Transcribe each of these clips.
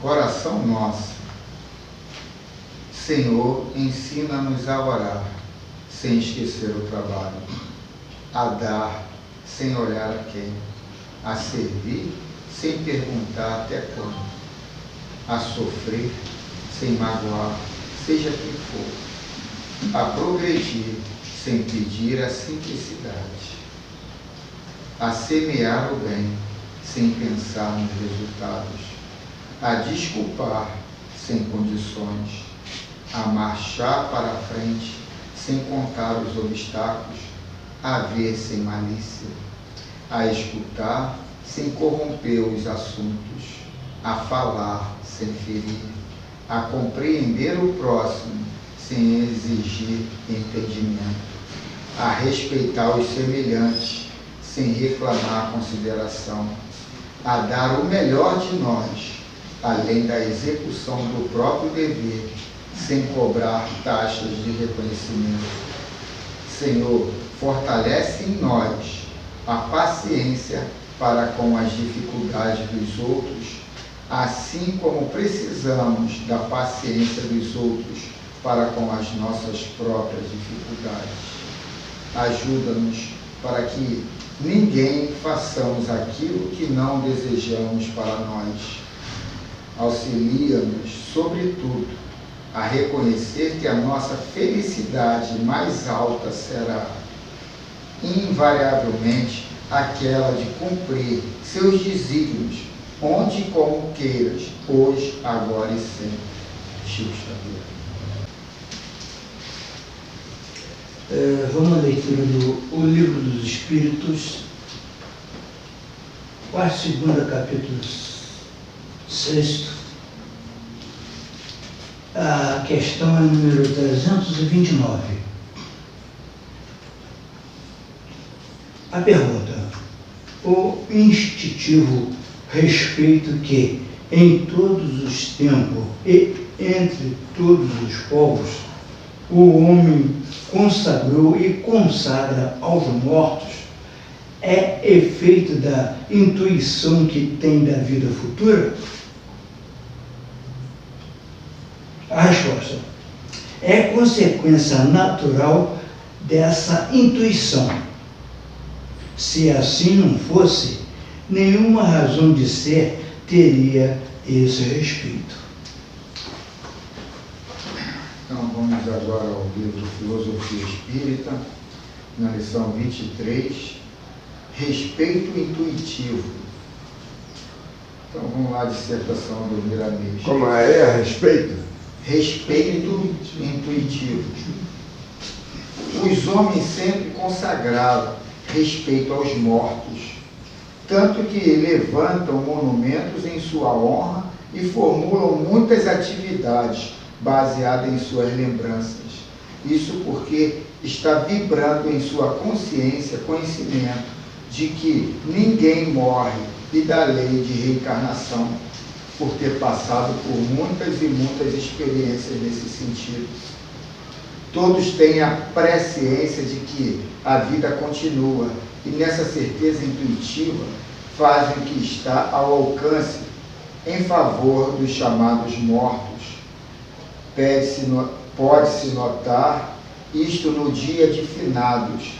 Oração nossa. Senhor, ensina-nos a orar, sem esquecer o trabalho, a dar, sem olhar a quem, a servir, sem perguntar até quando, a sofrer, sem magoar, seja quem for, a progredir, sem pedir a simplicidade, a semear o bem, sem pensar nos resultados, a desculpar, sem condições, a marchar para a frente, sem contar os obstáculos, a ver sem malícia, a escutar, sem corromper os assuntos, a falar, sem ferir, a compreender o próximo, sem exigir entendimento, a respeitar os semelhantes, sem reclamar consideração, a dar o melhor de nós, além da execução do próprio dever, sem cobrar taxas de reconhecimento. Senhor, fortalece em nós a paciência para com as dificuldades dos outros, assim como precisamos da paciência dos outros para com as nossas próprias dificuldades. Ajuda-nos para que ninguém façamos aquilo que não desejamos para nós. Auxilia-nos, sobretudo, a reconhecer que a nossa felicidade mais alta será, invariavelmente, aquela de cumprir seus desígnios, onde e como queiras, hoje, agora e sempre. Chico Xavier. Vamos à leitura do Livro dos Espíritos, parte segunda, capítulo 6. A questão é número 329. A pergunta: o instintivo respeito que, em todos os tempos e entre todos os povos, o homem consagrou e consagra aos mortos, é efeito da intuição que tem da vida futura? A resposta: é consequência natural dessa intuição. Se assim não fosse, nenhuma razão de ser teria esse respeito. Então vamos agora ao livro Filosofia Espírita, na lição 23, Respeito Intuitivo. Então vamos lá, dissertação do Miramês. Como é a respeito? Respeito intuitivo. Os homens sempre consagraram respeito aos mortos, tanto que levantam monumentos em sua honra e formulam muitas atividades baseadas em suas lembranças. Isso porque está vibrando em sua consciência conhecimento de que ninguém morre e da lei de reencarnação, por ter passado por muitas e muitas experiências nesse sentido. Todos têm a presciência de que a vida continua, e nessa certeza intuitiva fazem o que está ao alcance em favor dos chamados mortos. Pode-se notar isto no dia de finados,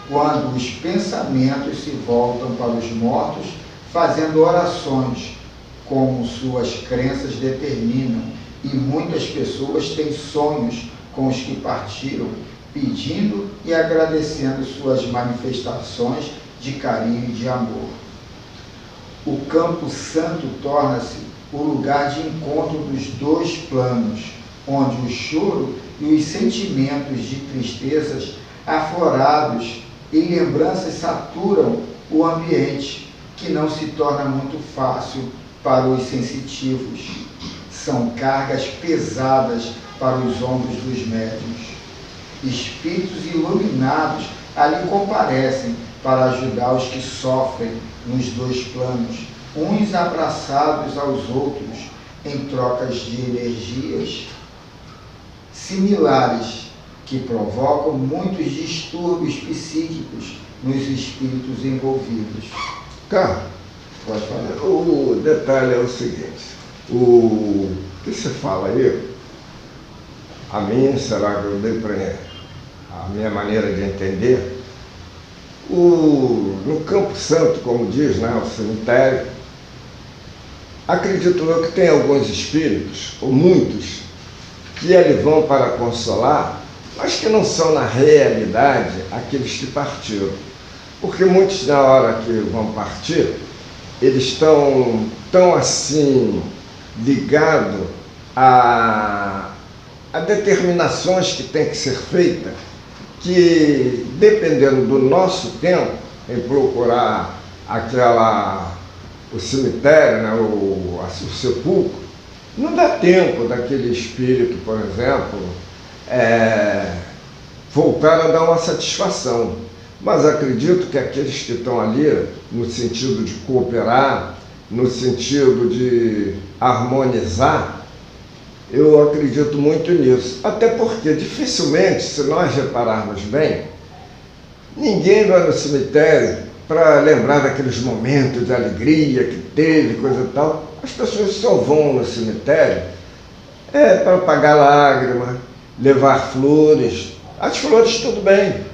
quando os pensamentos se voltam para os mortos, fazendo orações, como suas crenças determinam, e muitas pessoas têm sonhos com os que partiram, pedindo e agradecendo suas manifestações de carinho e de amor. O campo santo torna-se o lugar de encontro dos dois planos, onde o choro e os sentimentos de tristezas aflorados e lembranças saturam o ambiente, que não se torna muito fácil para os sensitivos. São cargas pesadas para os ombros dos médiuns. Espíritos iluminados ali comparecem para ajudar os que sofrem nos dois planos, uns abraçados aos outros em trocas de energias similares, que provocam muitos distúrbios psíquicos nos espíritos envolvidos. Carlos, Pode falar. o detalhe é o seguinte: O que você fala aí, a mim, será que eu dei para a minha maneira de entender, no Campo Santo, como diz, né, o cemitério, acredito eu que tem alguns espíritos, ou muitos, que ali vão para consolar, mas que não são na realidade aqueles que partiram. Porque muitos, na hora que vão partir, eles estão tão assim ligados a determinações que têm que ser feitas, que dependendo do nosso tempo em procurar o cemitério, né, o sepulcro, não dá tempo daquele espírito, por exemplo, voltar a dar uma satisfação. Mas acredito que aqueles que estão ali, no sentido de cooperar, no sentido de harmonizar, eu acredito muito nisso. Até porque, dificilmente, se nós repararmos bem, ninguém vai no cemitério para lembrar daqueles momentos de alegria que teve, coisa e tal. As pessoas só vão no cemitério para apagar lágrimas, levar flores. As flores tudo bem,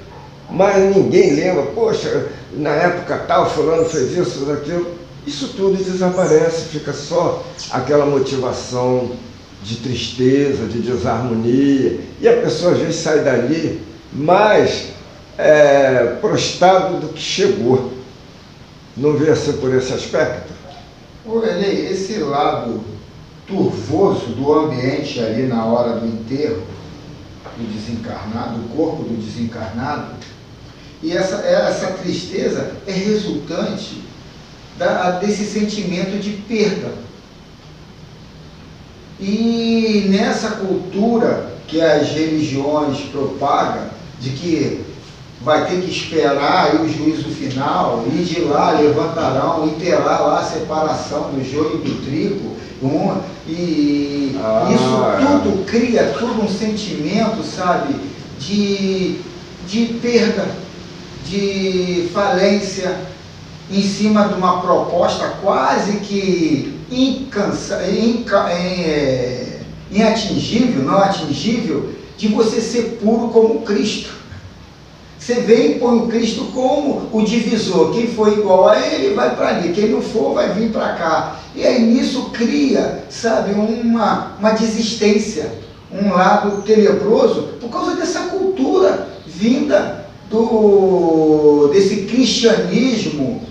mas ninguém lembra, poxa, na época tal, fulano fez isso, aquilo. Isso tudo desaparece, fica só aquela motivação de tristeza, de desarmonia, e a pessoa às vezes sai dali mais prostrado do que chegou. Não vê assim por esse aspecto? Ô, Eli, esse lado turvoso do ambiente ali na hora do enterro do desencarnado, do corpo do desencarnado, e essa tristeza é resultante desse sentimento de perda. E nessa cultura que as religiões propagam, de que vai ter que esperar aí o juízo final, e de lá levantarão e terá lá a separação do joio e do trigo, isso tudo cria todo um sentimento, sabe, de perda, de falência, em cima de uma proposta quase que inatingível, não atingível, de você ser puro como Cristo. Você vem e põe o Cristo como o divisor. Quem for igual a ele vai para ali, quem não for vai vir para cá. E aí nisso cria, sabe, uma desistência, um lado tenebroso, por causa dessa cultura vinda desse cristianismo,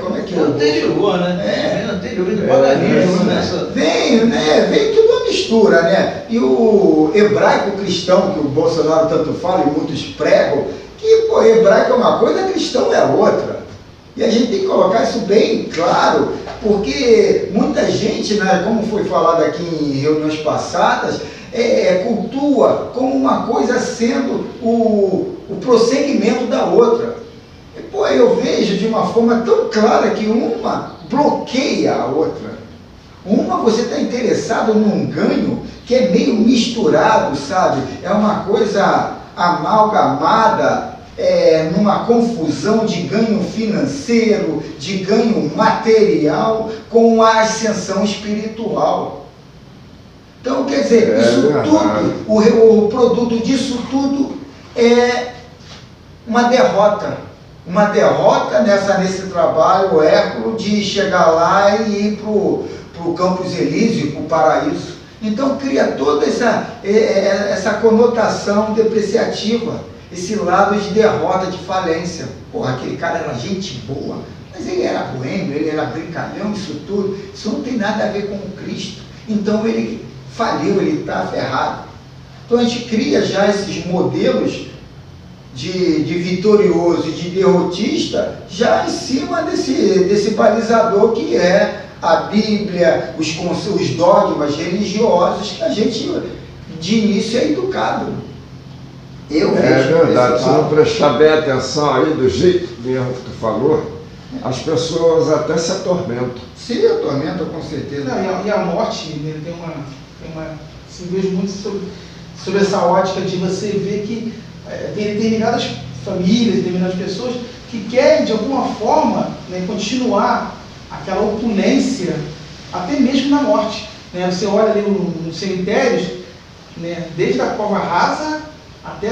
como é que é? Anterior, né? Anterior do paganismo, né? Vem tudo uma mistura, né? E o hebraico cristão, que o Bolsonaro tanto fala e muitos pregam, que, hebraico é uma coisa, cristão é outra. E a gente tem que colocar isso bem claro, porque muita gente, né, como foi falado aqui em reuniões passadas, cultua como uma coisa sendo o prosseguimento da outra. Eu vejo de uma forma tão clara que uma bloqueia a outra. Uma você está interessado num ganho que é meio misturado, sabe? É uma coisa amalgamada, numa confusão de ganho financeiro, de ganho material com a ascensão espiritual. Então, quer dizer, isso tudo, o produto disso tudo é uma derrota. Uma derrota nesse trabalho hérculo de chegar lá e ir para o Campos Elíseos, para o paraíso. Então cria toda essa conotação depreciativa, esse lado de derrota, de falência. Aquele cara era gente boa, mas ele era boêmio, ele era brincalhão, isso tudo. Isso não tem nada a ver com o Cristo. Então ele faliu, ele está ferrado. Então a gente cria já esses modelos de vitorioso e de derrotista, já em cima desse balizador que é a Bíblia, os dogmas religiosos que a gente, de início, é educado. Eu vejo. É verdade, se não prestar bem atenção aí, do jeito mesmo que tu falou, as pessoas até se atormentam. Se atormentam, com certeza. Não, e a morte, né, tem uma assim, vejo muito sobre essa ótica de você ver que tem determinadas famílias, determinadas pessoas que querem, de alguma forma, né, continuar aquela opulência até mesmo na morte. Né? Você olha ali nos cemitérios, né? Desde a cova rasa até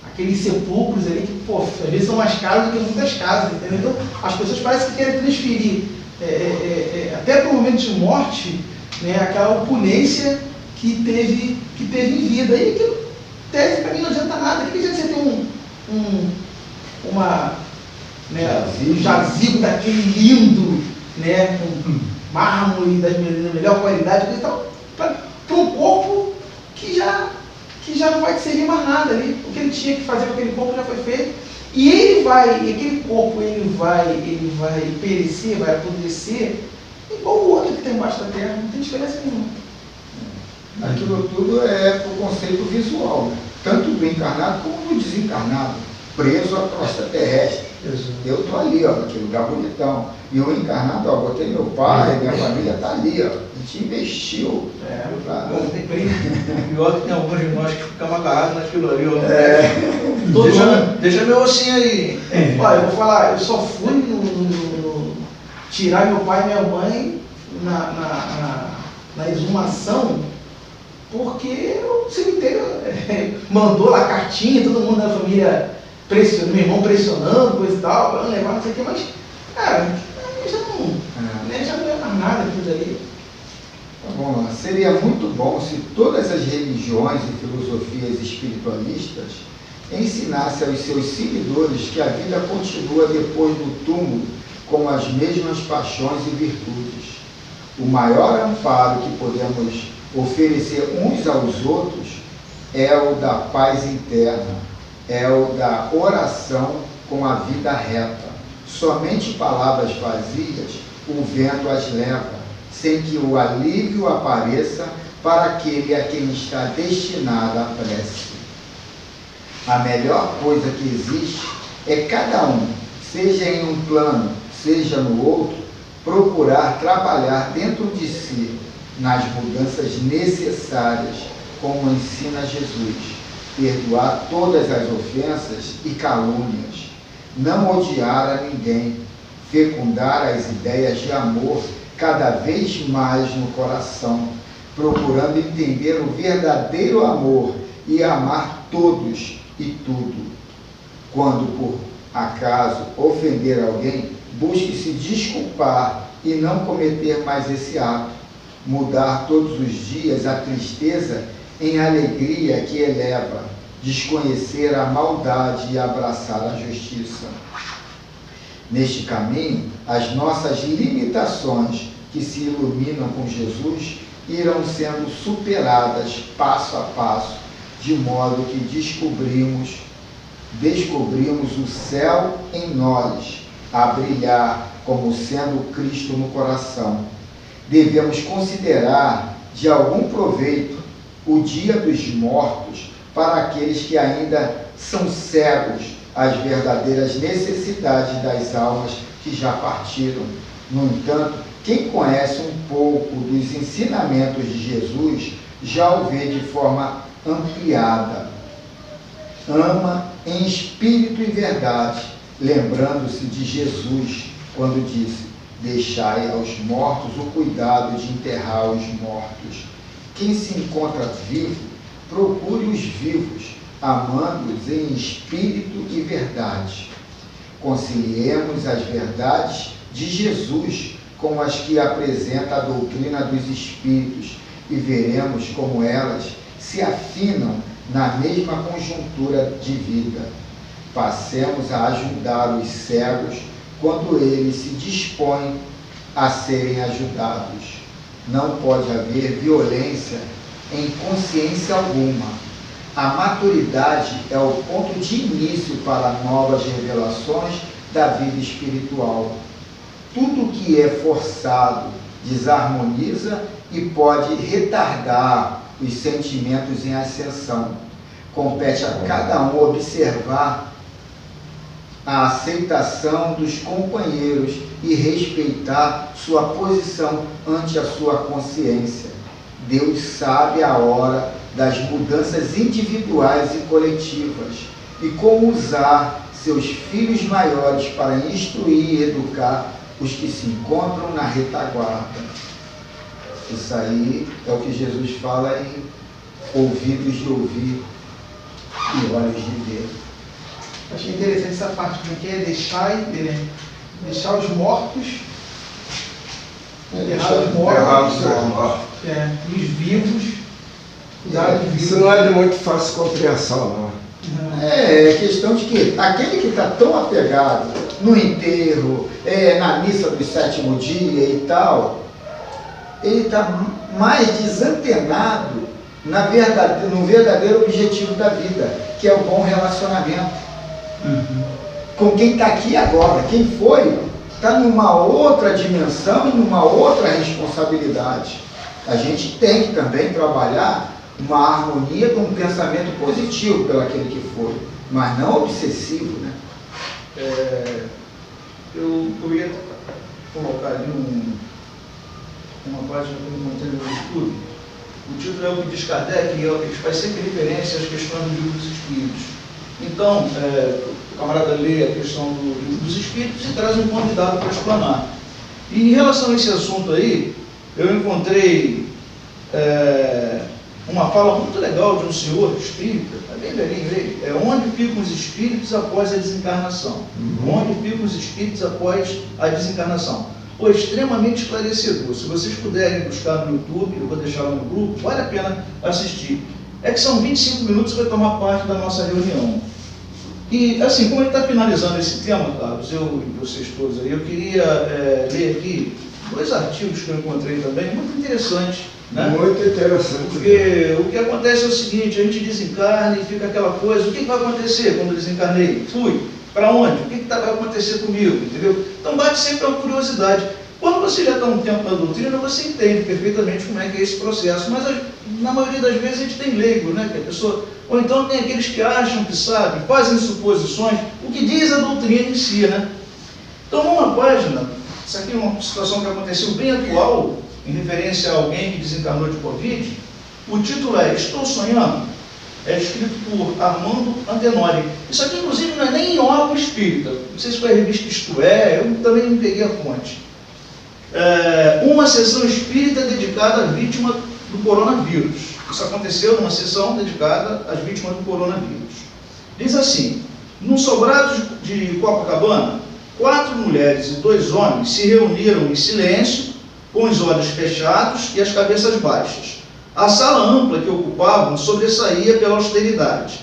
aqueles sepulcros ali que, pô, às vezes são mais caros do que muitas casas, entendeu? Então, as pessoas parecem que querem transferir, até para o momento de morte, né, aquela opulência que teve em vida. E aquilo, tese, para mim, não adianta nada. O que adianta você ter um jazigo daquele lindo, né, com mármore da melhor qualidade, então, para um corpo que já não vai te servir mais nada ali. O que ele tinha que fazer com aquele corpo já foi feito. E aquele corpo ele vai perecer, vai apodrecer, igual o outro que tem embaixo da terra, não tem diferença nenhuma. Aquilo tudo é o conceito visual, né? Tanto do encarnado como do desencarnado, preso à crosta terrestre. Eu estou ali, ó, naquele lugar bonitão. E o encarnado, ó, botei meu pai, minha família está ali, ó. A gente investiu. Pior que tem alguns de nós que ficam agarrados naquilo ali, ó. Deixa meu ossinho aí. Olha, eu vou falar, eu só fui tirar meu pai e minha mãe na exumação porque o cemitério mandou lá cartinha, todo mundo da família pressionando, meu irmão pressionando, coisa e tal, para não levar, não sei o que, mas, cara, já não é mais nada aquilo dali. Tá bom, seria muito bom se todas as religiões e filosofias espiritualistas ensinassem aos seus seguidores que a vida continua depois do túmulo com as mesmas paixões e virtudes. O maior amparo que podemos oferecer uns aos outros é o da paz interna, é o da oração com a vida reta. Somente palavras vazias o vento as leva, sem que o alívio apareça para aquele a quem está destinada a prece. A melhor coisa que existe é cada um, seja em um plano, seja no outro, procurar trabalhar dentro de si nas mudanças necessárias, como ensina Jesus, perdoar todas as ofensas e calúnias, não odiar a ninguém, fecundar as ideias de amor cada vez mais no coração, procurando entender o verdadeiro amor e amar todos e tudo. Quando, por acaso, ofender alguém, busque se desculpar e não cometer mais esse ato. Mudar todos os dias a tristeza em alegria que eleva, desconhecer a maldade e abraçar a justiça. Neste caminho, as nossas limitações que se iluminam com Jesus irão sendo superadas passo a passo, de modo que descobrimos o céu em nós, a brilhar como sendo Cristo no coração. Devemos considerar de algum proveito o dia dos mortos para aqueles que ainda são cegos às verdadeiras necessidades das almas que já partiram. No entanto, quem conhece um pouco dos ensinamentos de Jesus já o vê de forma ampliada. Ama em espírito e verdade, lembrando-se de Jesus quando disse: deixai aos mortos o cuidado de enterrar os mortos. Quem se encontra vivo, procure os vivos, amando-os em espírito e verdade. Conciliemos as verdades de Jesus com as que apresenta a doutrina dos espíritos e veremos como elas se afinam na mesma conjuntura de vida. Passemos a ajudar os cegos quando eles se dispõem a serem ajudados. Não pode haver violência em consciência alguma. A maturidade é o ponto de início para novas revelações da vida espiritual. Tudo que é forçado desarmoniza e pode retardar os sentimentos em ascensão. Compete a cada um observar a aceitação dos companheiros e respeitar sua posição ante a sua consciência. Deus sabe a hora das mudanças individuais e coletivas e como usar seus filhos maiores para instruir e educar os que se encontram na retaguarda. Isso aí é o que Jesus fala em ouvidos de ouvir e olhos de ver. Achei interessante essa parte, como que é deixar os mortos, enterrar os mortos, e os vivos, cuidar dos vivos. Isso não é de muito fácil compreensão, não. É questão de que aquele que está tão apegado no enterro, na missa do 7º dia e tal, ele está mais desantenado no verdadeiro objetivo da vida, que é o bom relacionamento. Com quem está aqui agora. Quem foi, está numa outra dimensão e numa outra responsabilidade. A gente tem que também trabalhar uma harmonia com um pensamento positivo pelo aquele que foi, mas não obsessivo, né? Eu ia colocar ali uma página que eu encontrei no YouTube. O título é o que diz Kardec, e ele faz sempre referência às questões do livro dos Espíritos. Então, o camarada lê a questão do livro dos Espíritos e traz um convidado para explanar. E em relação a esse assunto aí, eu encontrei uma fala muito legal de um senhor espírita, é bem velhinho ele, onde ficam os espíritos após a desencarnação. Onde ficam os espíritos após a desencarnação. Foi extremamente esclarecedor. Se vocês puderem buscar no YouTube, eu vou deixar lá no grupo, vale a pena assistir. É que são 25 minutos que vai tomar parte da nossa reunião. E, assim, como ele está finalizando esse tema, Carlos, eu e vocês todos aí, eu queria ler aqui 2 artigos que eu encontrei também, muito interessantes. Né? Muito interessante. Porque o que acontece é o seguinte, a gente desencarna e fica aquela coisa, o que vai acontecer quando eu desencarnei? Fui. Para onde? O que vai acontecer comigo? Entendeu? Então bate sempre a curiosidade. Quando você já está um tempo na doutrina, você entende perfeitamente como é que é esse processo. Mas na maioria das vezes a gente tem leigo, né? Que a pessoa, ou então tem aqueles que acham que sabem, fazem suposições, o que diz a doutrina em si, né? Então numa página, isso aqui é uma situação que aconteceu bem atual, em referência a alguém que desencarnou de Covid, o título é Estou Sonhando? É escrito por Armando Antenori. Isso aqui, inclusive, não é nem em órgão espírita. Não sei se foi a revista Isto É, eu também não peguei a fonte. Uma sessão espírita dedicada à vítima do coronavírus. Isso aconteceu numa sessão dedicada às vítimas do coronavírus. Diz assim, num sobrado de Copacabana, 4 mulheres e 2 homens se reuniram em silêncio, com os olhos fechados e as cabeças baixas. A sala ampla que ocupavam sobressaía pela austeridade.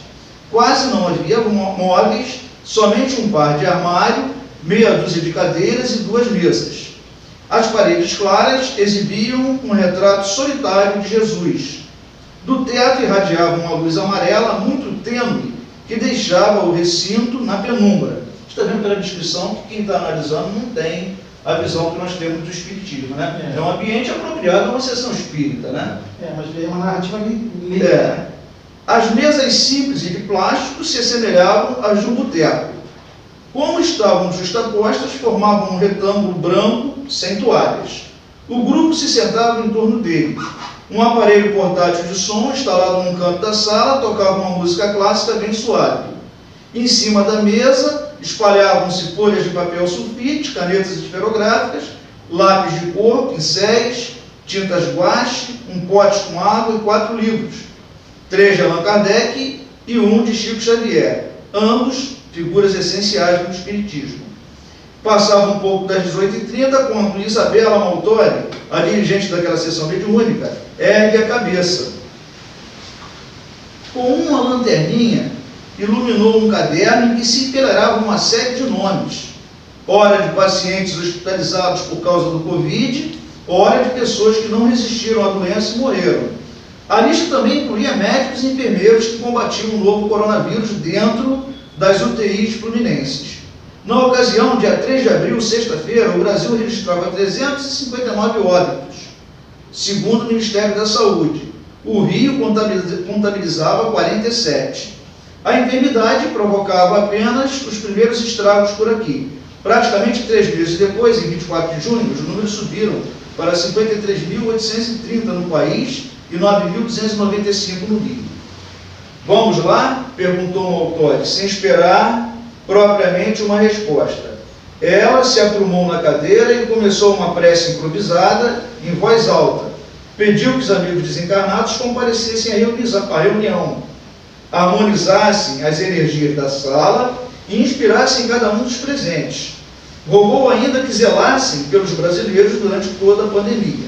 Quase não havia móveis, somente um par de armário, meia dúzia de cadeiras e 2 mesas. As paredes claras exibiam um retrato solitário de Jesus. Do teto irradiava uma luz amarela muito tênue, que deixava o recinto na penumbra. Está vendo pela descrição que quem está analisando não tem a visão que nós temos do espiritismo, né? É um ambiente apropriado a uma sessão espírita, né? Mas veio uma narrativa ali. As mesas simples e de plástico se assemelhavam às de um boteco. Como estavam justapostas, formavam um retângulo branco sem toalhas. O grupo se sentava em torno dele. Um aparelho portátil de som instalado num canto da sala tocava uma música clássica bem suave. Em cima da mesa espalhavam-se folhas de papel sulfite, canetas esferográficas, lápis de cor, pincéis, tintas guache, um pote com água e 4 livros. 3 de Allan Kardec e 1 de Chico Xavier, ambos figuras essenciais do espiritismo. Passava um pouco das 18h30, quando Isabela Maltori, a dirigente daquela sessão mediúnica, ergue a cabeça. Com uma lanterninha, iluminou um caderno em que se enfileirava uma série de nomes. Ora de pacientes hospitalizados por causa do Covid, ora de pessoas que não resistiram à doença e morreram. A lista também incluía médicos e enfermeiros que combatiam o novo coronavírus dentro das UTIs fluminenses. Na ocasião, dia 3 de abril, sexta-feira, o Brasil registrava 359 óbitos, segundo o Ministério da Saúde. O Rio contabilizava 47. A enfermidade provocava apenas os primeiros estragos por aqui. Praticamente 3 meses depois, em 24 de junho, os números subiram para 53.830 no país e 9.295 no Rio. Vamos lá? Perguntou um autor, sem esperar propriamente uma resposta. Ela se aprumou na cadeira e começou uma prece improvisada, em voz alta. Pediu que os amigos desencarnados comparecessem à reunião, harmonizassem as energias da sala e inspirassem cada um dos presentes. Rogou ainda que zelassem pelos brasileiros durante toda a pandemia.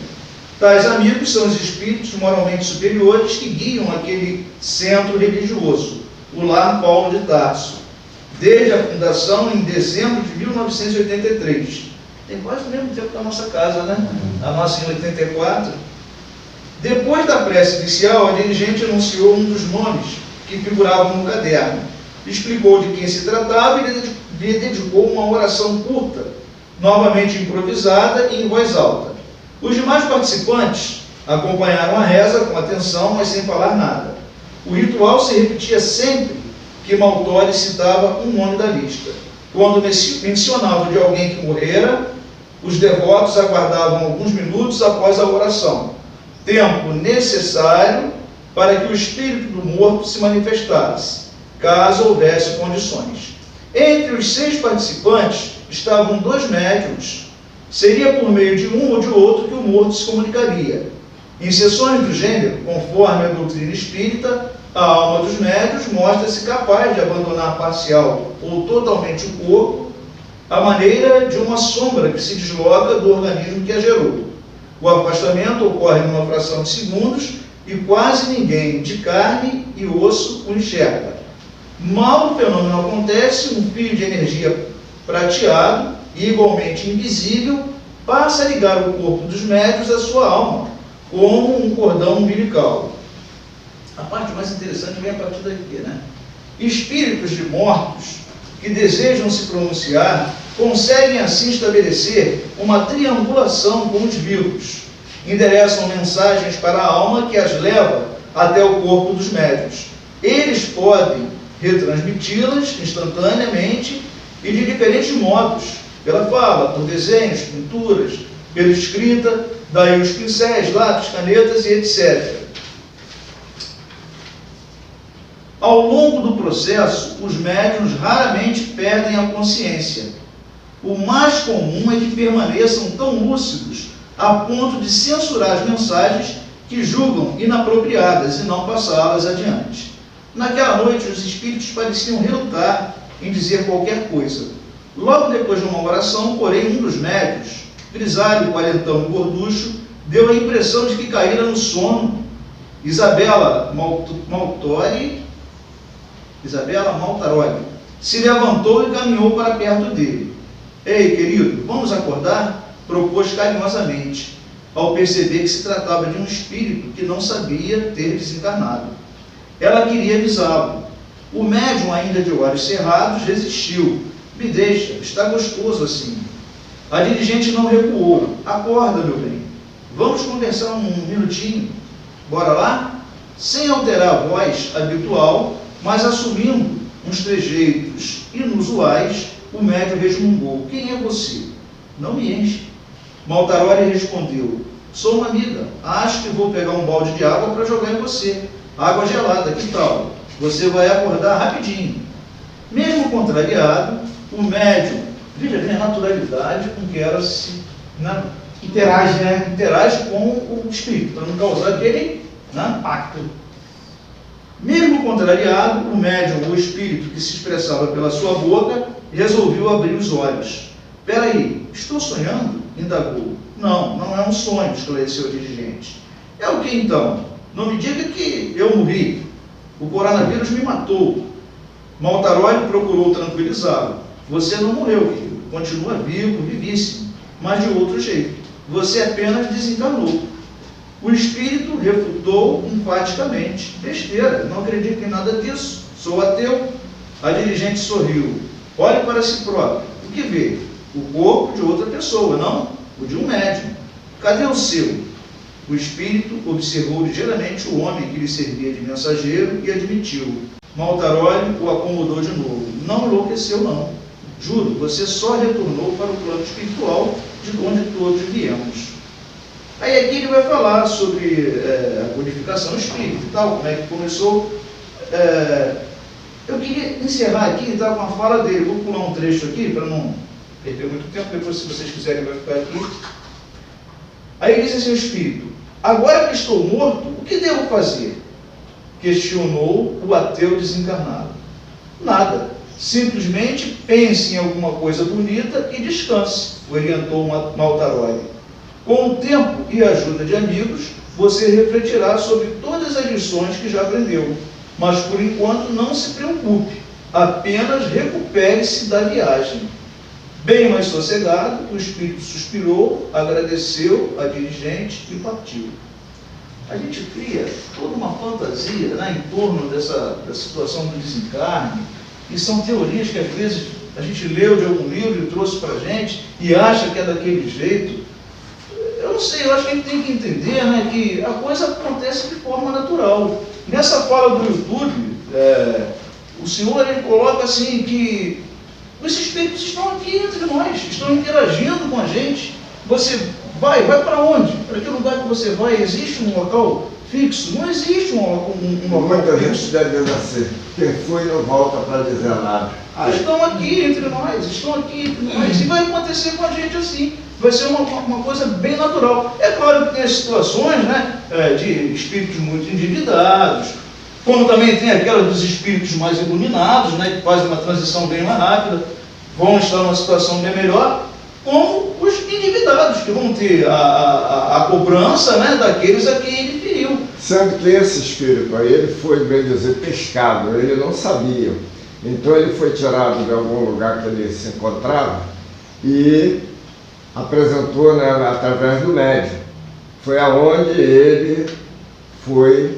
Tais amigos são os espíritos moralmente superiores que guiam aquele centro religioso, o Lar Paulo de Tarso, desde a fundação em dezembro de 1983. Tem quase o mesmo tempo que a nossa casa, né? A nossa em 84. Depois da prece inicial, a dirigente anunciou um dos nomes que figuravam no caderno. Explicou de quem se tratava e lhe dedicou uma oração curta, novamente improvisada e em voz alta. Os demais participantes acompanharam a reza com atenção, mas sem falar nada. O ritual se repetia sempre que Maltori citava um nome da lista. Quando mencionava de alguém que morrera, os devotos aguardavam alguns minutos após a oração, tempo necessário para que o espírito do morto se manifestasse, caso houvesse condições. Entre os 6 participantes estavam 2 médiuns. Seria por meio de um ou de outro que o morto se comunicaria. Em sessões do gênero, conforme a doutrina espírita, a alma dos médiuns mostra-se capaz de abandonar parcial ou totalmente o corpo, à maneira de uma sombra que se desloca do organismo que a gerou. O afastamento ocorre numa fração de segundos e quase ninguém de carne e osso o enxerga. Mal o fenômeno acontece, um fio de energia prateado e igualmente invisível passa a ligar o corpo dos médiuns à sua alma, como um cordão umbilical. A parte mais interessante vem a partir daqui, né? Espíritos de mortos que desejam se pronunciar conseguem assim estabelecer uma triangulação com os vivos. Endereçam mensagens para a alma que as leva até o corpo dos médiuns. Eles podem retransmiti-las instantaneamente e de diferentes modos, pela fala, por desenhos, pinturas, pela escrita, daí os pincéis, lápis, canetas e etc. Ao longo do processo, os médiuns raramente perdem a consciência. O mais comum é que permaneçam tão lúcidos a ponto de censurar as mensagens que julgam inapropriadas e não passá-las adiante. Naquela noite, os espíritos pareciam relutar em dizer qualquer coisa. Logo depois de uma oração, porém, um dos médiuns, grisalho, quarentão e gorducho, deu a impressão de que caíra no sono. Isabela Maltaroli se levantou e caminhou para perto dele. Ei, querido, vamos acordar? Propôs carinhosamente, ao perceber que se tratava de um espírito que não sabia ter desencarnado. Ela queria avisá-lo. O médium, ainda de olhos cerrados, resistiu. Me deixa, está gostoso assim. A dirigente não recuou. Acorda, meu bem. Vamos conversar um minutinho. Bora lá? Sem alterar a voz habitual, mas assumindo uns trejeitos inusuais, o médium resmungou. Quem é você? Não me enche. Maltaroli respondeu. Sou uma amiga. Acho que vou pegar um balde de água para jogar em você. Água gelada, que tal? Você vai acordar rapidinho. Mesmo contrariado, o médium, veja bem a naturalidade com que ela se interage com o espírito, para não causar aquele impacto. Mesmo contrariado, o médium, o espírito que se expressava pela sua boca, resolveu abrir os olhos. Espera aí, estou sonhando? Indagou. Não, não é um sonho, esclareceu o dirigente. É o que então? Não me diga que eu morri. O coronavírus me matou. Maltaroli procurou tranquilizá-lo. Você não morreu, querido. Continua vivo, vivíssimo, mas de outro jeito. Você apenas desencarnou. O espírito refutou enfaticamente. Besteira, não acredito em nada disso. Sou ateu. A dirigente sorriu. Olhe para si próprio. O que vê? O corpo de outra pessoa, não o de um médium. Cadê o seu? O espírito observou ligeiramente o homem que lhe servia de mensageiro e admitiu. Maltaroli o acomodou de novo. Não enlouqueceu, não. Juro, você só retornou para o plano espiritual de onde todos viemos. Aí aqui ele vai falar sobre a codificação espírita e tal, como é que começou. Eu queria encerrar aqui com a fala dele. Vou pular um trecho aqui para não perder muito tempo, depois, se vocês quiserem, vai ficar aqui. Aí disse assim o espírito: agora que estou morto, o que devo fazer? Questionou o ateu desencarnado. Nada. Simplesmente pense em alguma coisa bonita e descanse, orientou Maltaroli. Com o tempo e a ajuda de amigos, você refletirá sobre todas as lições que já aprendeu. Mas, por enquanto, não se preocupe. Apenas recupere-se da viagem. Bem mais sossegado, o espírito suspirou, agradeceu a dirigente e partiu. A gente cria toda uma fantasia, né, em torno da situação do desencarne, e são teorias que às vezes a gente leu de algum livro e trouxe para a gente e acha que é daquele jeito. Eu não sei, eu acho que a gente tem que entender, né, que a coisa acontece de forma natural. Nessa fala do YouTube, o senhor ele coloca assim que os espíritos estão aqui entre nós, estão interagindo com a gente. Você vai para onde? Para que lugar que você vai? Existe um local fixo? Não existe um local Muita gente fixo. deve dizer assim, quem foi não volta para dizer nada. Estão aqui entre nós, e vai acontecer com a gente assim. Vai ser uma coisa bem natural. É claro que tem as situações, né, de espíritos muito endividados, como também tem aquela dos espíritos mais iluminados, né, que fazem uma transição bem mais rápida, vão estar numa situação bem melhor, como os endividados, que vão ter a cobrança, né, daqueles a quem ele feriu. Sendo que esse espírito aí, ele foi, bem dizer, pescado, ele não sabia. Então ele foi tirado de algum lugar que ele se encontrava e apresentou, né, através do médium. Foi aonde ele foi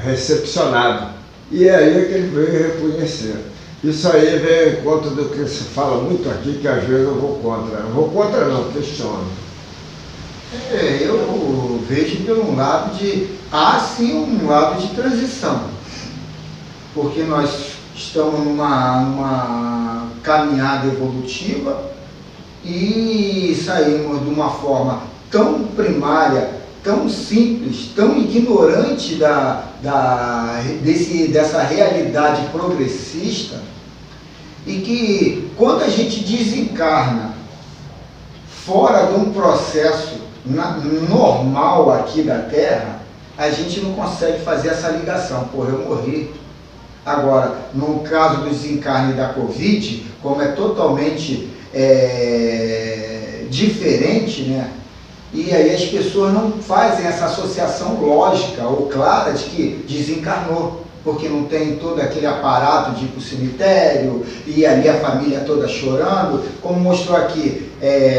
recepcionado. E é aí que ele veio reconhecer. Isso aí vem em conta do que se fala muito aqui, que às vezes eu vou contra. Eu vou contra não, questiono. Eu vejo pelo lado há sim um lado de transição, porque nós estamos numa caminhada evolutiva e saímos de uma forma tão primária, tão simples, tão ignorante dessa realidade progressista, e que quando a gente desencarna fora de um processo normal aqui da Terra, a gente não consegue fazer essa ligação. Porra, eu morri. Agora, no caso do desencarne da Covid, como é totalmente diferente, né? E aí as pessoas não fazem essa associação lógica ou clara de que desencarnou, porque não tem todo aquele aparato de ir para o cemitério e ali a família toda chorando, como mostrou aqui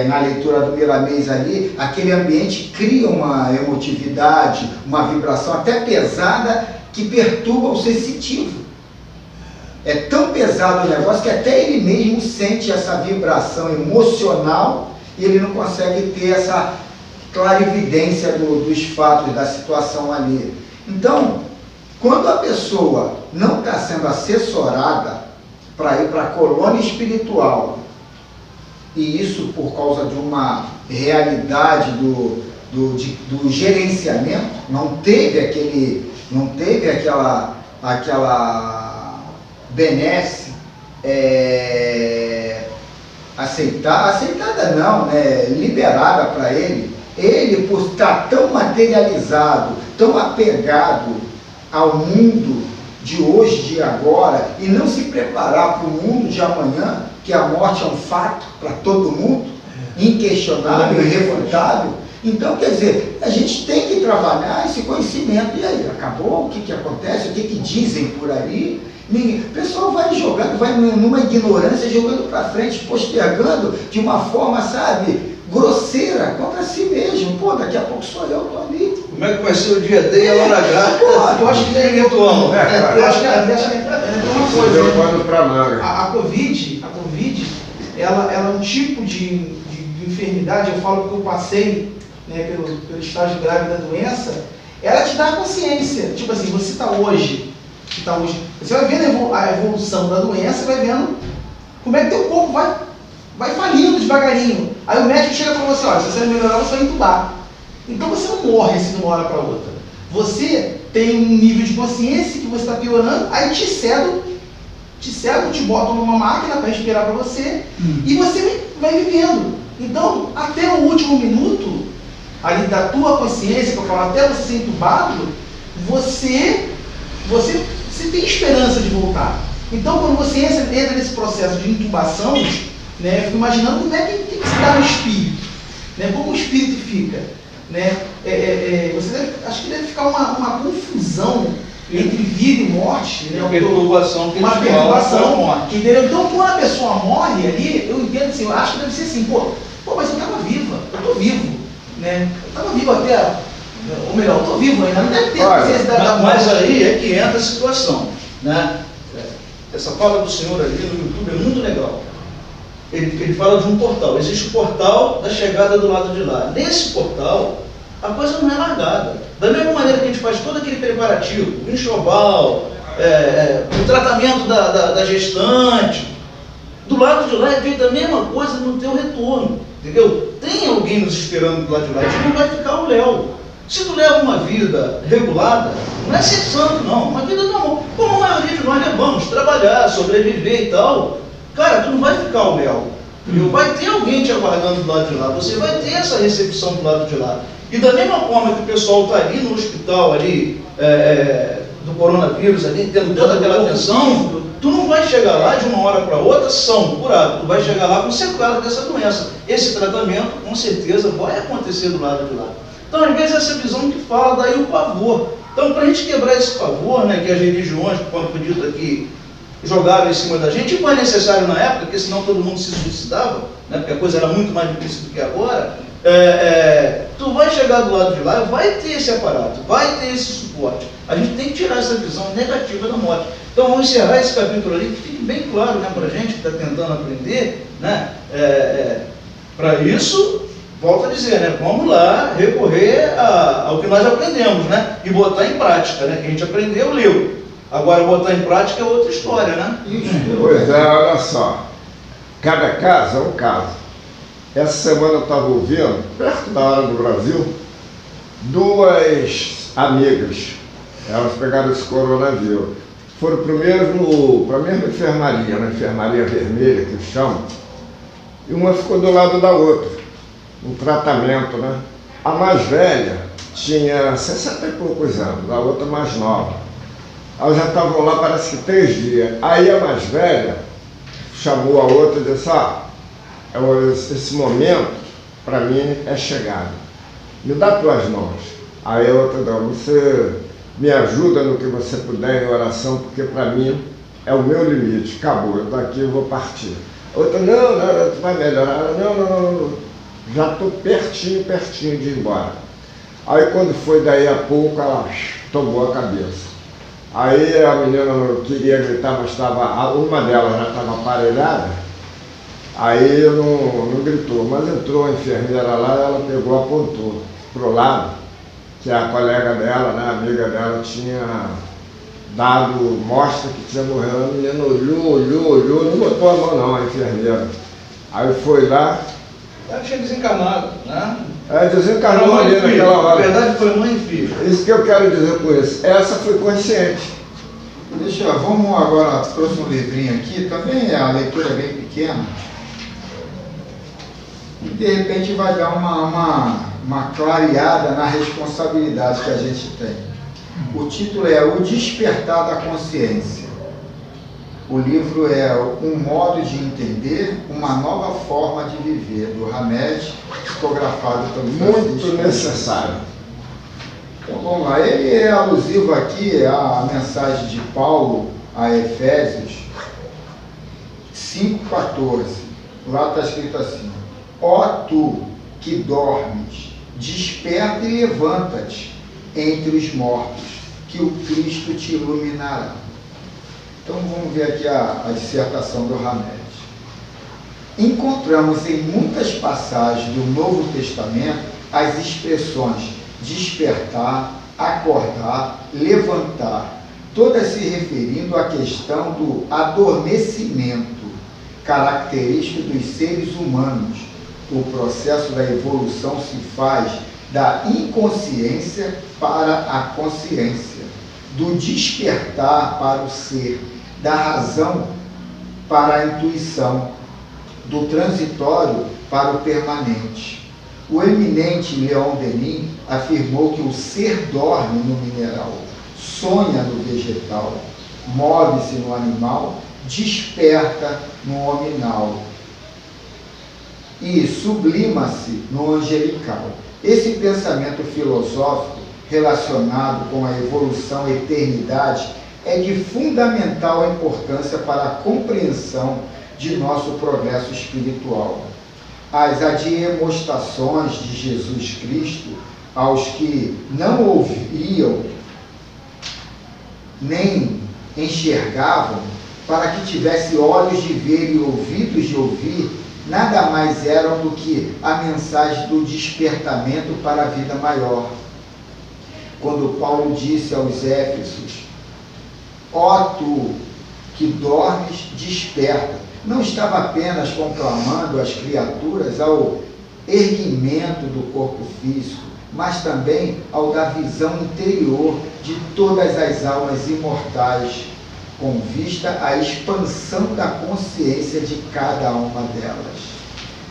na leitura do Miramês ali, aquele ambiente cria uma emotividade, uma vibração até pesada que perturba o sensitivo. É tão pesado o negócio que até ele mesmo sente essa vibração emocional e ele não consegue ter essa clarividência dos fatos, da situação ali. Então, quando a pessoa não está sendo assessorada para ir para a colônia espiritual, e isso por causa de uma realidade do gerenciamento, não teve aquela benesse aceitada não, né, liberada para ele por estar tão materializado, tão apegado ao mundo de hoje, de agora, e não se preparar para o mundo de amanhã, que a morte é um fato para todo mundo, inquestionável, irrefutável. Então, quer dizer, a gente tem que trabalhar esse conhecimento. E aí, acabou? O que acontece? O que dizem por aí? O pessoal vai jogando, vai numa ignorância, jogando para frente, postergando de uma forma, sabe, grosseira contra si mesmo. Pô, daqui a pouco sou eu, tô ali. Como é que vai ser o dia D e a hora H? Eu acho que é eventual. Eu acho que é uma coisa. A Covid, ela é um tipo de enfermidade, eu falo que eu passei, né, pelo estágio grave da doença, ela te dá consciência. Tipo assim, você está hoje, você vai vendo a evolução da doença, vai vendo como é que teu corpo vai falindo devagarinho. Aí o médico chega para você, olha, se você não melhorar, você vai entubar. Então você não morre assim de uma hora para outra. Você tem um nível de consciência que você está piorando, aí te cedo te sedam, te botam numa máquina para respirar para você, e você vai vivendo. Então, até o último minuto, ali da tua consciência, que eu falo, até você ser entubado, você tem esperança de voltar. Então, quando você entra nesse processo de intubação, né, eu fico imaginando como é que se dá no espírito, né, como o espírito fica. Né, acho que deve ficar uma confusão entre vida e morte, né, uma perturbação, morte. Entendeu? Então, quando a pessoa morre ali, eu entendo assim, eu acho que deve ser assim, mas eu estava viva, eu estou vivo, né? Eu estava vivo até, ou melhor, eu estou vivo ainda, não deve ter consciência da morte. Mas aí é que entra a situação, né? Essa fala do senhor ali no YouTube é muito legal. Ele fala de um portal. Existe o portal da chegada do lado de lá. Nesse portal, a coisa não é largada. Da mesma maneira que a gente faz todo aquele preparativo, o enxoval, o tratamento da gestante, do lado de lá é feita a mesma coisa no teu retorno. Entendeu? Tem alguém nos esperando do lado de lá. A gente não vai ficar o Léo. Se tu leva uma vida regulada, não é ser santo, não. Uma vida normal. Como a maioria de nós levamos, trabalhar, sobreviver e tal. Cara, tu não vai ficar o Léo. Vai ter alguém te aguardando do lado de lá. Você vai ter essa recepção do lado de lá. E da mesma forma que o pessoal está ali no hospital, ali, do coronavírus, ali, tendo toda aquela atenção, tu não vai chegar lá de uma hora para outra são, curado. Tu vai chegar lá com sequela dessa doença. Esse tratamento, com certeza, vai acontecer do lado de lá. Então, às vezes, essa visão que fala, daí o pavor. Então, para a gente quebrar esse pavor, né, que as religiões, como foi dito aqui, jogaram em cima da gente, e foi necessário na época, porque senão todo mundo se suicidava, né, porque a coisa era muito mais difícil do que agora, tu vai chegar do lado de lá, vai ter esse aparato, vai ter esse suporte. A gente tem que tirar essa visão negativa da morte. Então, vamos encerrar esse capítulo ali, que fique bem claro, né, para a gente que está tentando aprender, né, para isso, volto a dizer, né, vamos lá recorrer ao que nós aprendemos, né, e botar em prática, né, que a gente aprendeu, leu. Agora, botar em prática é outra história, né? Pois é, olha só. Cada caso é um caso. Essa semana eu estava ouvindo, perto da hora do Brasil, duas amigas. Elas pegaram esse coronavírus. Foram primeiro para a mesma enfermaria, na enfermaria vermelha, que eles chamam. E uma ficou do lado da outra, um tratamento, né? A mais velha tinha 60 e poucos anos, a outra mais nova. Elas já estavam lá, parece que 3 dias. Aí a mais velha chamou a outra e disse, esse momento, para mim, é chegado. Me dá tuas mãos. Aí a outra, não, você me ajuda no que você puder em oração, porque para mim é o meu limite. Acabou, eu daqui eu vou partir. A outra, não, tu vai melhorar. Não. Já estou pertinho de ir embora. Aí quando foi daí a pouco, ela tomou a cabeça. Aí a menina não queria gritar, mas uma delas já estava aparelhada, aí não gritou, mas entrou a enfermeira lá, ela pegou, apontou para o lado, que a colega dela, né, a amiga dela, tinha dado mostra que tinha morrido. A menina olhou, não botou a mão não, a enfermeira. Aí foi lá. Ela tinha desencarnado, né? Desencarnou ali naquela hora. Na verdade foi mãe e filho. Isso que eu quero dizer com isso. Essa foi consciente. Vamos agora para o próximo livrinho aqui. Também a leitura é bem pequena. E de repente vai dar uma clareada na responsabilidade que a gente tem. O título é O Despertar da Consciência. O livro é Um Modo de Entender, Uma Nova Forma de Viver, do Hamed, psicografado pelo muito necessário. Então vamos lá, ele é alusivo aqui à mensagem de Paulo a Efésios 5,14. Lá está escrito assim: ó tu que dormes, desperta e levanta-te entre os mortos, que o Cristo te iluminará. Então vamos ver aqui a dissertação do Hamed. Encontramos em muitas passagens do Novo Testamento as expressões despertar, acordar, levantar, todas se referindo à questão do adormecimento, característico dos seres humanos. O processo da evolução se faz da inconsciência para a consciência, do despertar para o ser, da razão para a intuição, do transitório para o permanente. O eminente Leon Denis afirmou que o ser dorme no mineral, sonha no vegetal, move-se no animal, desperta no hominal e sublima-se no angelical. Esse pensamento filosófico relacionado com a evolução e eternidade é de fundamental importância para a compreensão de nosso progresso espiritual. As admoestações de Jesus Cristo aos que não ouviam nem enxergavam, para que tivesse olhos de ver e ouvidos de ouvir, nada mais eram do que a mensagem do despertamento para a vida maior. Quando Paulo disse aos Éfesos: ó tu que dormes, desperta, não estava apenas conclamando as criaturas ao erguimento do corpo físico, mas também ao da visão interior de todas as almas imortais, com vista à expansão da consciência de cada uma delas.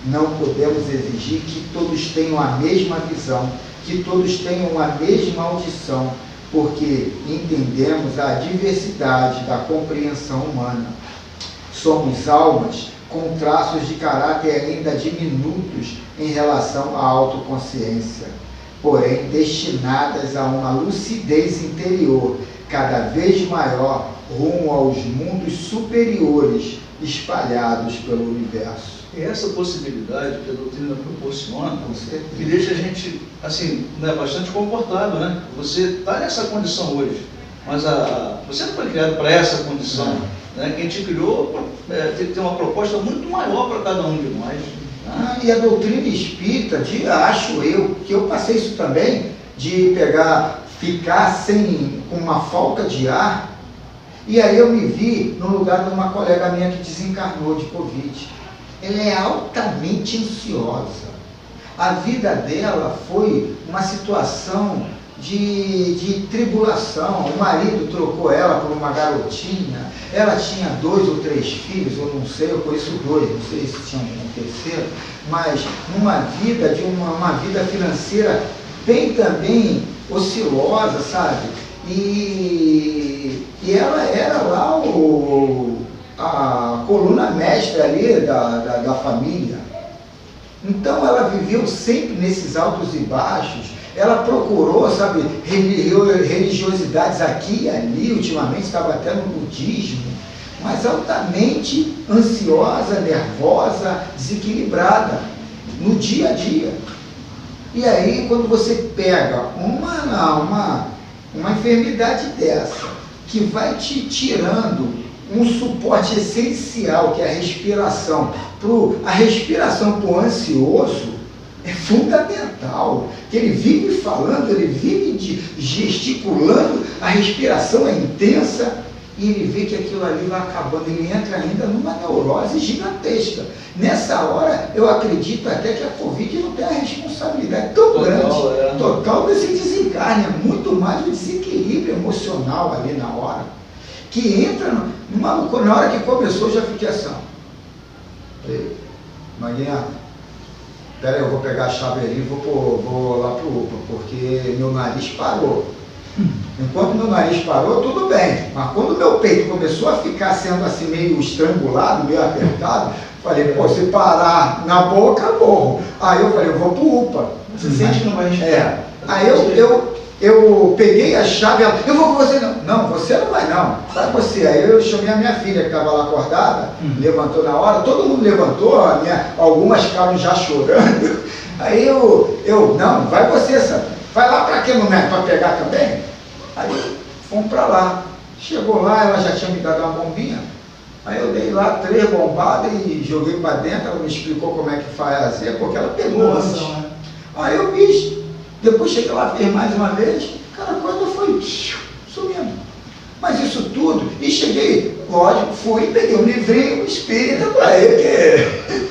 Não podemos exigir que todos tenham a mesma visão, que todos tenham a mesma audição, porque entendemos a diversidade da compreensão humana. Somos almas com traços de caráter ainda diminutos em relação à autoconsciência, porém destinadas a uma lucidez interior cada vez maior rumo aos mundos superiores espalhados pelo universo. É essa possibilidade que a doutrina proporciona que deixa a gente assim, né, bastante confortável, né? Você está nessa condição hoje, mas você não foi criado para essa condição. Né? Quem te criou tem que ter uma proposta muito maior para cada um de nós. Né? E a doutrina espírita, acho eu, que eu passei isso também, de ficar com uma falta de ar, e aí eu me vi no lugar de uma colega minha que desencarnou de Covid. Ela é altamente ansiosa. A vida dela foi uma situação de tribulação. O marido trocou ela por uma garotinha. Ela tinha 2 ou 3 filhos, eu não sei, eu conheço 2, não sei se tinha um terceiro, mas uma vida financeira bem também oscilosa, sabe? E ela era lá a coluna mestra ali da família. Então ela viveu sempre nesses altos e baixos. Ela procurou, sabe, religiosidades aqui e ali, ultimamente estava até no budismo, mas altamente ansiosa, nervosa, desequilibrada no dia a dia. E aí, quando você pega uma enfermidade dessa, que vai te tirando um suporte essencial, que é a respiração, a respiração para o ansioso é fundamental, que ele vive falando, ele vive gesticulando, a respiração é intensa, e ele vê que aquilo ali vai acabando, ele entra ainda numa neurose gigantesca. Nessa hora, eu acredito até que a Covid não tem a responsabilidade tão grande, total desse desencarne, é muito mais o desequilíbrio emocional ali na hora, que entra na hora que começou, eu já fiquei assim, falei, Maguinha, pera aí, eu vou pegar a chave ali e vou lá pro UPA, porque meu nariz parou. Enquanto meu nariz parou, tudo bem, mas quando meu peito começou a ficar sendo assim meio estrangulado, meio apertado, falei, pô, se parar na boca, morro. Aí eu falei, eu vou pro UPA. Você sente que não vai respirar? Aí eu peguei a chave, ela, eu vou com você. Não, você não vai não, vai você. Aí eu chamei a minha filha que estava lá acordada, levantou na hora, todo mundo levantou, algumas ficaram já chorando. Aí não, vai você, sabe? Vai lá para quê, no médico, para pegar também? Aí fomos para lá. Chegou lá, ela já tinha me dado uma bombinha. Aí eu dei lá 3 bombadas e joguei para dentro, ela me explicou como é que fazer, porque ela pegou antes. Aí eu fiz. Depois cheguei lá, fez mais uma vez, cara, quando foi sumindo. Mas isso tudo, e cheguei, lógico, fui, peguei um livrinho espírita para ele, que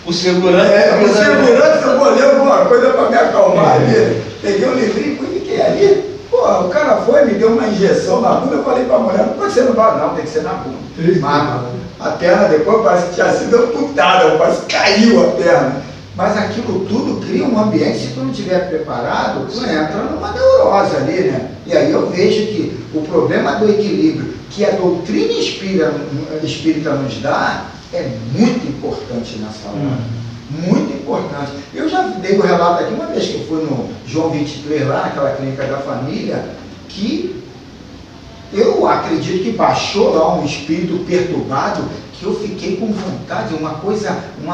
o segurança, eu vou ler alguma coisa para me acalmar ali. Peguei um livrinho e fiquei ali. Pô, o cara foi, me deu deu uma injeção na bunda, eu falei para a mulher, não pode ser no braço, não, tem que ser na bunda. Mas a perna depois parece que tinha sido amputada, parece que caiu a perna. Mas aquilo tudo cria um ambiente, se tu não estiver preparado, tu entra numa neurose ali, né? E aí eu vejo que o problema do equilíbrio que a doutrina espírita nos dá é muito importante nessa hora. Muito importante. Eu já dei o relato aqui uma vez que eu fui no João 23, lá naquela clínica da família, que eu acredito que baixou lá um espírito perturbado, que eu fiquei com vontade, uma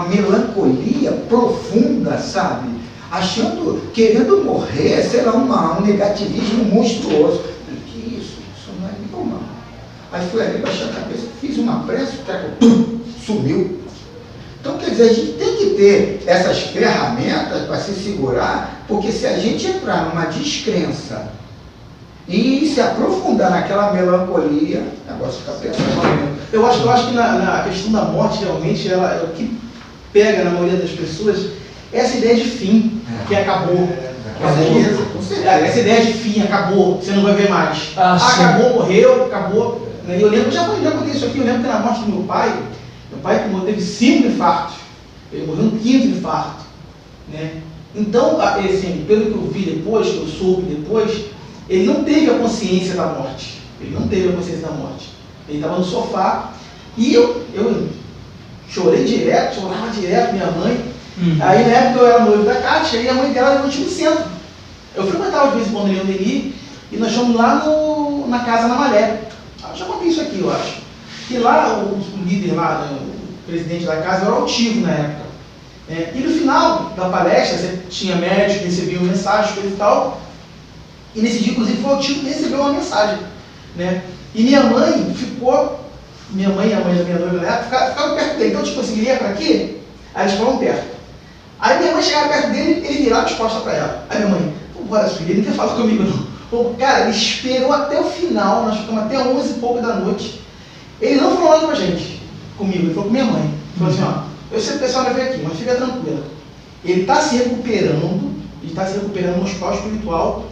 melancolia profunda, sabe? Achando, querendo morrer, sei lá, um negativismo monstruoso. Eu falei, que isso não é meu, não. Aí fui ali, baixei a cabeça, fiz uma prece, o treco, sumiu. Então, quer dizer, a gente tem que ter essas ferramentas para se segurar, porque se a gente entrar numa descrença e se aprofundar naquela melancolia, o negócio fica pesado. Eu acho que na questão da morte, realmente, o que pega na maioria das pessoas é essa ideia de fim, que acabou. Com certeza. Essa ideia de fim, acabou, você não vai ver mais. Acabou, morreu, acabou. Eu lembro, já contei isso aqui, eu lembro que na morte do meu pai teve 5 infartos, ele morreu no 5º infarto, né? Então, assim, pelo que eu vi depois, que eu soube depois, ele não teve a consciência da morte, ele estava no sofá, e eu chorava direto, minha mãe, aí na época eu era noivo da Kátia, e a mãe dela era no último centro, eu frequentava de vez em quando em Leondeli, e nós fomos lá na casa na Malé, eu já contei isso aqui, eu acho. E lá, o líder lá, o presidente da casa, era altivo na época. E no final da palestra, você tinha médico, recebia uma mensagem, coisa e tal. E nesse dia, inclusive, foi o altivo que recebeu uma mensagem. Né? E minha mãe e a mãe da minha noiva na época, ficavam perto dele. Então, tipo assim, ele ia para aqui, aí eles ficavam perto. Aí minha mãe chegava perto dele, ele virava as costas para ela. Aí minha mãe, bora, filha, ele não quer falar comigo, não. Pô, cara, ele esperou até o final, nós ficamos até 11 e pouco da noite. Ele não falou nada com a gente, comigo, ele falou com minha mãe. Ele falou assim, ó, eu sei que o pessoal vai vir aqui, mas fica tranquila. Ele está se recuperando no hospital espiritual.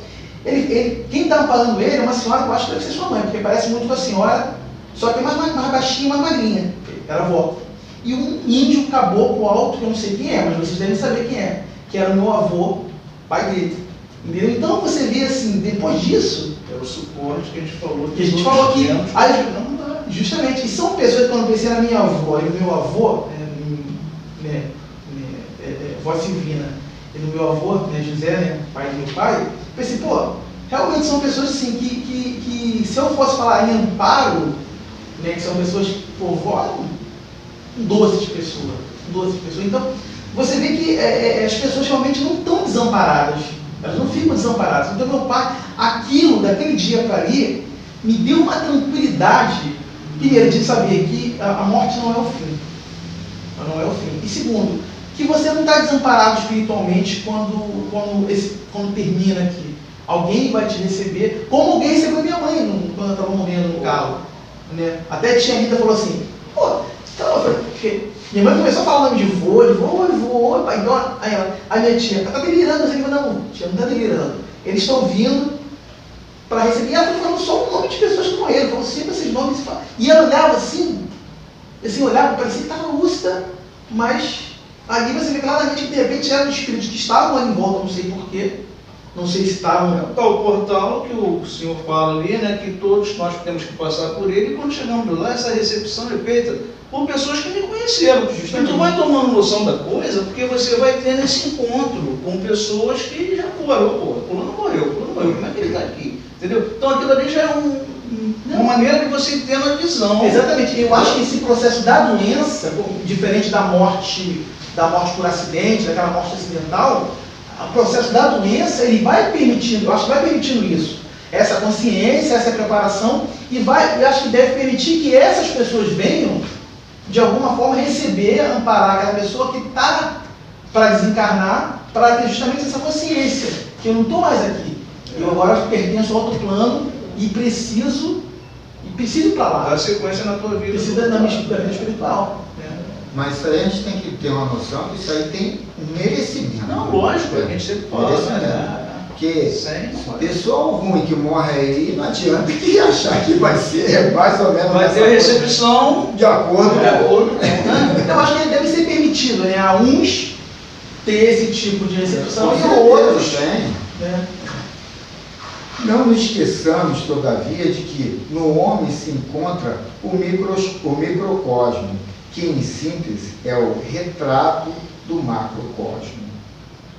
Quem está amparando ele é uma senhora que eu acho que deve ser sua mãe, porque parece muito com a senhora, só que é mais baixinha, mais magrinha. Era avó. E um índio caboclo alto, que eu não sei quem é, mas vocês devem saber quem é, que era o meu avô, pai dele. Entendeu? Então você vê assim, depois disso, É o suporte que a gente falou. que a gente falou aqui, justamente, e são pessoas que quando eu pensei na minha avó e no meu avô, avó Silvina, e no meu avô, José, pai do meu pai, pensei, pô, realmente são pessoas assim, que se eu fosse falar em amparo, que são pessoas que povoam, um doce de pessoa. Então, você vê que as pessoas realmente não estão desamparadas. Elas não ficam desamparadas. Então, meu pai, aquilo, daquele dia para ali, me deu uma tranquilidade, primeiro, de saber que a morte não é o fim. Ela não é o fim. E segundo, que você não está desamparado espiritualmente quando termina aqui. Alguém vai te receber, como alguém recebeu minha mãe quando eu estava morrendo no carro. Né? Até a tia Rita falou assim, pô, minha mãe começou a falar o nome de vô, pai, então, aí minha tia, tá delirando, eu falei, não, tia, não tá delirando. Eles estão vindo para receber, e ela foi falando só o nome de pessoas que morreram, falou sempre esses nomes, e ela olhava assim, olhava, parecia que estava lúcida, mas ali você vê claramente que de repente eram espíritos que estavam ali em volta, não sei porquê, não sei se estavam... Tal portal que o senhor fala ali, né, que todos nós temos que passar por ele, e quando chegamos lá, essa recepção é feita por pessoas que me conheceram. Justamente. Então vai tomando noção da coisa, porque você vai tendo esse encontro com pessoas que já foram, pô, fulano morreu, como é que ele está aqui? Entendeu? Então aquilo ali já é uma maneira de você ter uma visão. Exatamente. Eu acho que esse processo da doença, diferente da morte por acidente, daquela morte acidental, o processo da doença, ele vai permitindo, eu acho que vai permitindo isso. Essa consciência, essa preparação, eu acho que deve permitir que essas pessoas venham, de alguma forma, receber, amparar aquela pessoa que está para desencarnar, para ter justamente essa consciência, que eu não estou mais aqui. Eu agora pertenço a outro plano e preciso ir para lá. Dá sequência na tua vida. Precisa da minha vida espiritual. Mas isso aí a gente tem que ter uma noção que isso aí tem um merecimento. Não, lógico, a gente sempre fala, né? Porque Sem, pessoal ruim que morre aí, não adianta que achar que vai ser mais ou menos. vai ter a recepção de acordo É. Eu acho que deve ser permitido, né? A uns ter esse tipo de recepção e com outros. tem. Né? Não nos esqueçamos, todavia, de que no homem se encontra o microcosmo, que em síntese é o retrato do macrocosmo.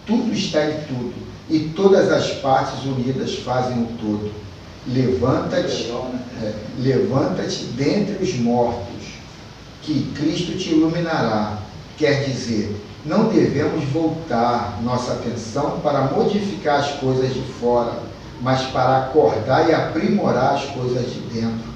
Tudo está em tudo, e todas as partes unidas fazem o todo. Levanta-te, levanta-te dentre os mortos, que Cristo te iluminará. Quer dizer, não devemos voltar nossa atenção para modificar as coisas de fora, mas para acordar e aprimorar as coisas de dentro.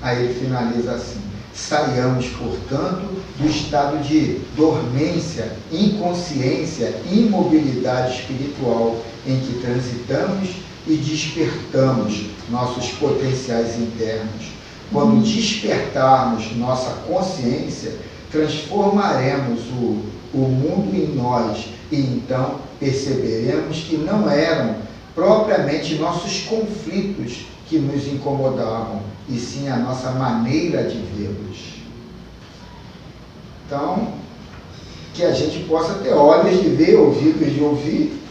Aí ele finaliza assim: saiamos, portanto, do estado de dormência, inconsciência, imobilidade espiritual em que transitamos e despertamos nossos potenciais internos. Quando despertarmos nossa consciência, transformaremos o mundo em nós e então perceberemos que não eram propriamente nossos conflitos que nos incomodavam, e sim a nossa maneira de vê-los. Então, que a gente possa ter olhos de ver, ouvidos de ouvir,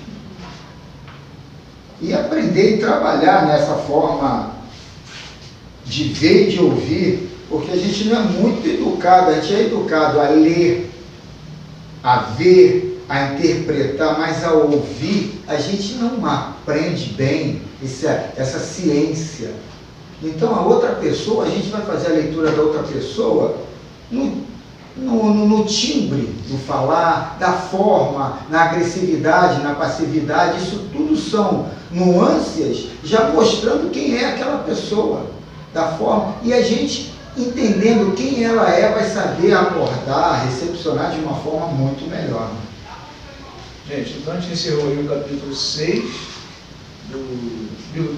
e aprender e trabalhar nessa forma de ver e de ouvir, porque a gente não é muito educado, a gente é educado a ler, a ver, a interpretar, mas a ouvir, a gente não aprende bem essa ciência. Então, a outra pessoa, a gente vai fazer a leitura da outra pessoa no timbre do falar, da forma, na agressividade, na passividade. Isso tudo são nuances já mostrando quem é aquela pessoa, da forma. E a gente, entendendo quem ela é, vai saber abordar, recepcionar de uma forma muito melhor. Gente, então a gente encerrou aí o capítulo 6 do livro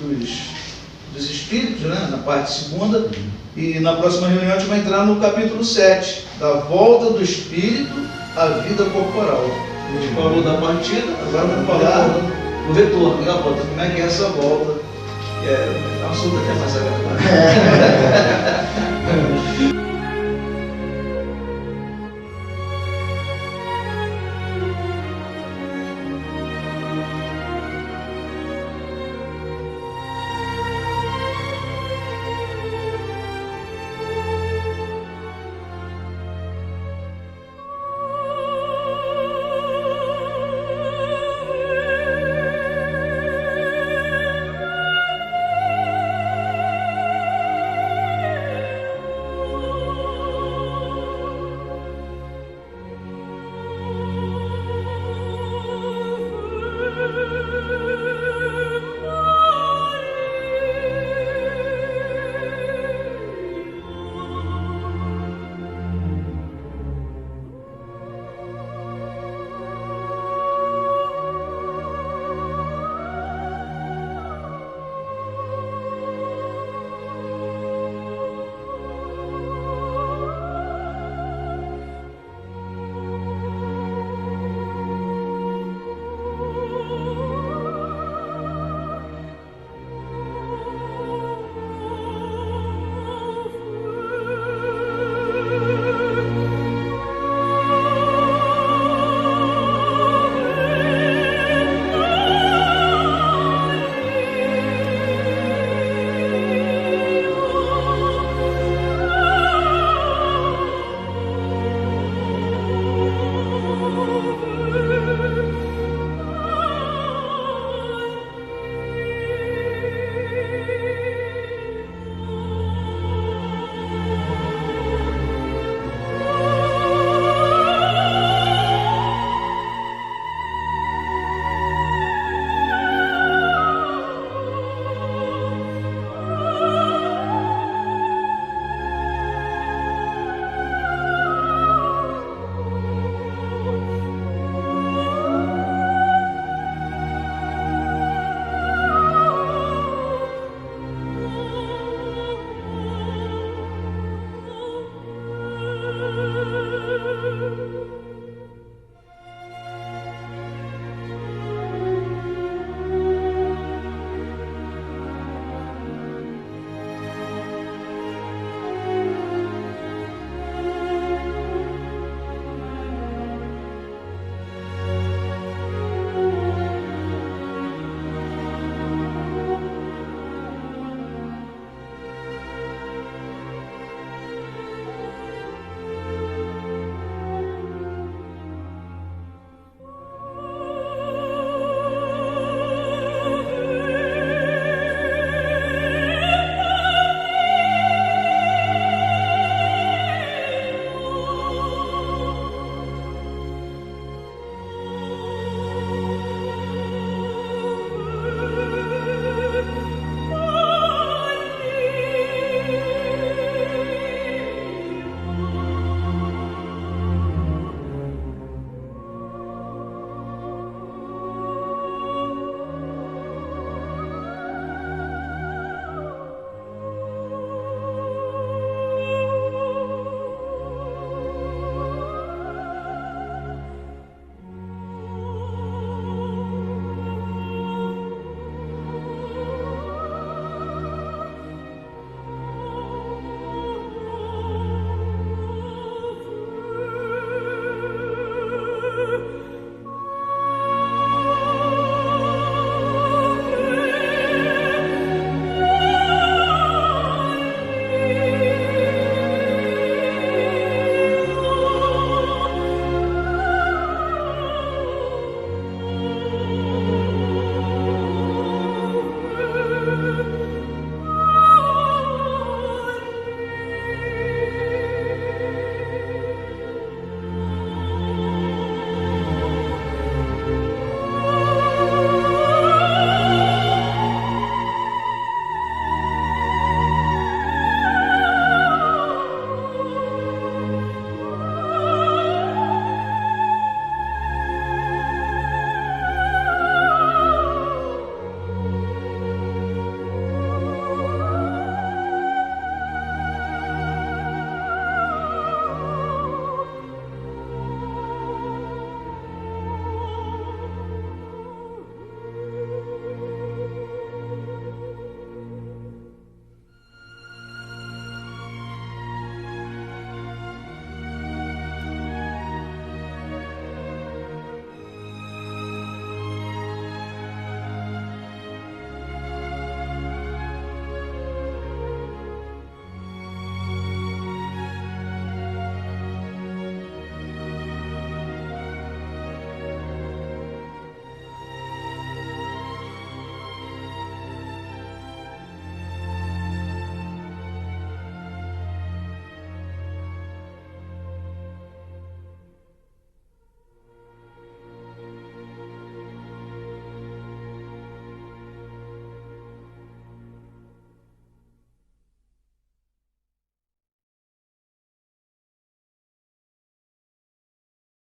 dos Espíritos, né, na parte segunda, e na próxima reunião a gente vai entrar no capítulo 7, da volta do Espírito à vida corporal. A gente falou da partida, agora vamos falar do retorno, da volta, como é que é essa volta, que é um assunto até mais agradável.